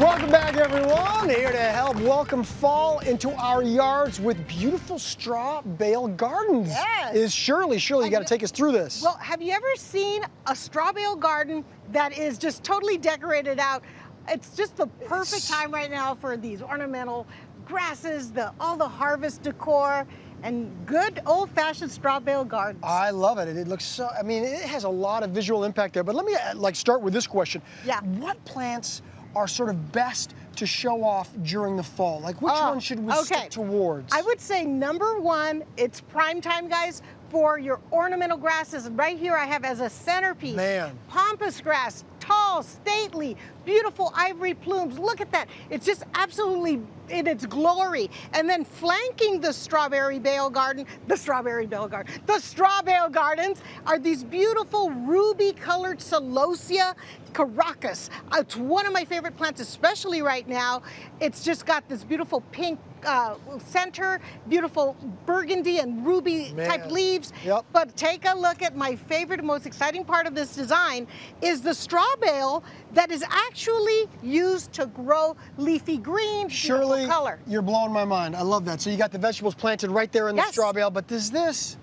Welcome back, everyone. Here to help welcome fall into our yards with beautiful straw bale gardens. Yes. Is Shirley. Shirley, you got to take us through this. Well, have you ever seen a straw bale garden that is just totally decorated out? It's just the perfect time right now for these ornamental grasses, all the harvest decor, and good old-fashioned straw bale gardens. I love it. It looks so, I mean, it has a lot of visual impact there. But let me start with this question. Yeah. What plants are sort of best to show off during the fall? Like, which one should we stick towards? I would say number one, it's prime time, guys, for your ornamental grasses. And right here I have as a centerpiece, pampas grass, tall, stately, beautiful ivory plumes. Look at that. It's just absolutely in its glory. And then flanking the straw bale gardens are these beautiful ruby colored celosia caracas. It's one of my favorite plants, especially right now. It's just got this beautiful pink center, beautiful burgundy and ruby type leaves. Yep. But take a look at my favorite and most exciting part of this design is the straw bale that is actually used to grow leafy greens, Shirley, color. You're blowing my mind. I love that. So you got the vegetables planted right there in the straw bale, but does this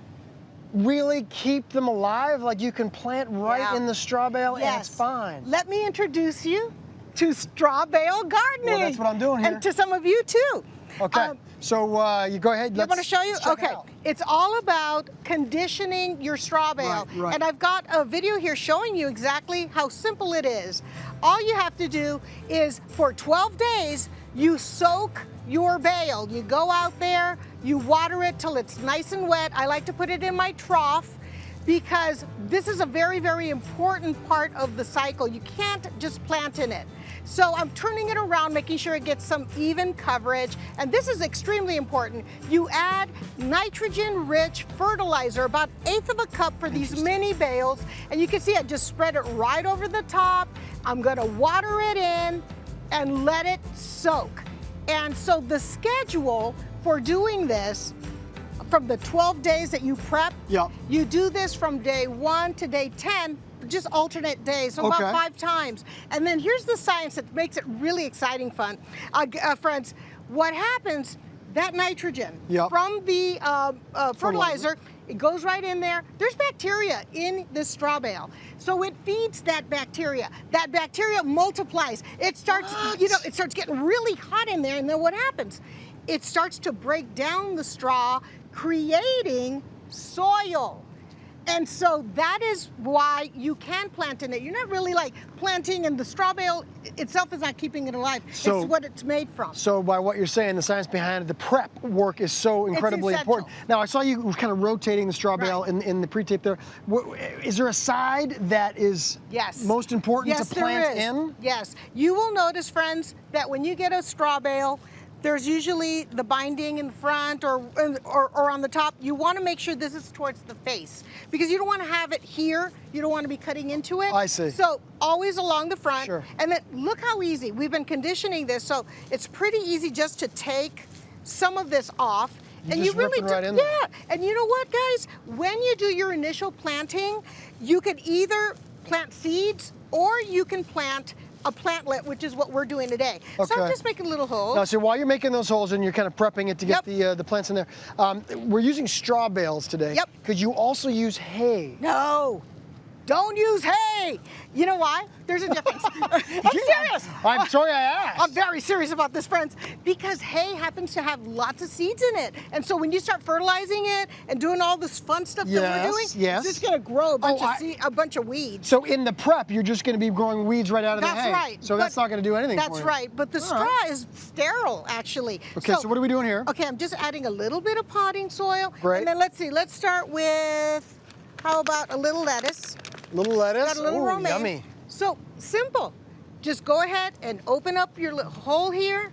really keep them alive? Like, you can plant right in the straw bale and it's fine. Let me introduce you to straw bale gardening. Well, that's what I'm doing here. And to some of you too. Okay, so you go ahead. I want to show you? Okay, it's all about conditioning your straw bale. Right. And I've got a video here showing you exactly how simple it is. All you have to do is, for 12 days, you soak your bale. You go out there, you water it till it's nice and wet. I like to put it in my trough because this is a very, very important part of the cycle. You can't just plant in it. So I'm turning it around, making sure it gets some even coverage. And this is extremely important. You add nitrogen-rich fertilizer, about 1/8 of a cup for these mini bales. And you can see I just spread it right over the top. I'm gonna water it in and let it soak. And so the schedule for doing this, from the 12 days that you prep, you do this from day 1 to day 10, just alternate days, so about 5 times. And then here's the science that makes it really exciting fun. Friends, what happens, that nitrogen from the fertilizer, it goes right in there. There's bacteria in this straw bale. So it feeds that bacteria. That bacteria multiplies. It starts, it starts getting really hot in there, and then what happens? It starts to break down the straw, creating soil. And so that is why you can plant in it. You're not really like planting, and the straw bale itself is not keeping it alive. So, it's what it's made from. So by what you're saying, the science behind it, the prep work is so incredibly important. Now, I saw you kind of rotating the straw bale in the pre-tape there. Is there a side that is most important to plant in? Yes. You will notice, friends, that when you get a straw bale, there's usually the binding in front or on the top. You want to make sure this is towards the face because you don't want to have it here. You don't want to be cutting into it. I see. So always along the front. And then look how easy. We've been conditioning this, so it's pretty easy just to take some of this off. And you really do. Right in there. And you know what, guys? When you do your initial planting, you could either plant seeds or you can plant a plantlet, which is what we're doing today. So I'm just making little holes. Now, so while you're making those holes and you're kind of prepping it to get the plants in there, we're using straw bales today. Could you also use hay? No, don't use hay. You know why? There's a difference. I'm serious. I'm sorry I asked. I'm very serious about this, friends, because hay happens to have lots of seeds in it. And so when you start fertilizing it and doing all this fun stuff that we're doing, it's just going to grow a bunch of weeds. So in the prep, you're just going to be growing weeds right out of the hay. That's right. So that's not going to do anything for you. That's right. But the straw is sterile, actually. Okay, so what are we doing here? Okay, I'm just adding a little bit of potting soil. Great. And then let's see. Let's start with, how about a little lettuce? Little lettuce? Got a little romaine. Yummy. So simple. Just go ahead and open up your little hole here.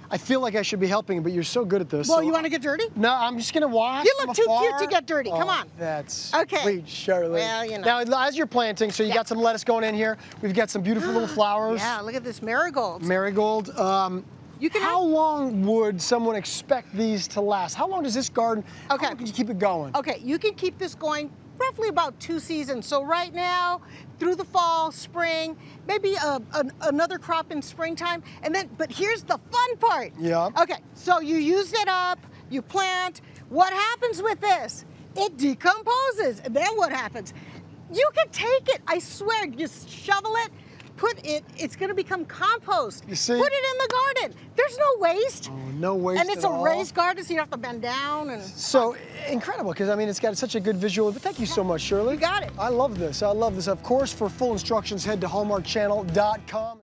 I feel like I should be helping, but you're so good at this. Well, you want to get dirty? No, I'm just going to watch. You look too cute to get dirty. Come on. That's okay. Shirley. Well, you know. Now, as you're planting, so you got some lettuce going in here. We've got some beautiful little flowers. Yeah, look at this marigold. Marigold. How long would someone expect these to last? How long does this garden, how long can you keep it going? Okay, you can keep this going roughly about 2 seasons. So right now, through the fall, spring, maybe another crop in springtime, and then, but here's the fun part. Yeah. Okay, so you use it up, you plant. What happens with this? It decomposes, and then what happens? You can take it, I swear, just shovel it, put it, it's gonna become compost. You see? Put it in the garden. There's no waste. Oh, no waste And it's at a all. raised garden, so you don't have to bend down. And So incredible, because I mean, it's got such a good visual. But thank you so much, Shirley. You got it. I love this. I love this. Of course, for full instructions, head to hallmarkchannel.com.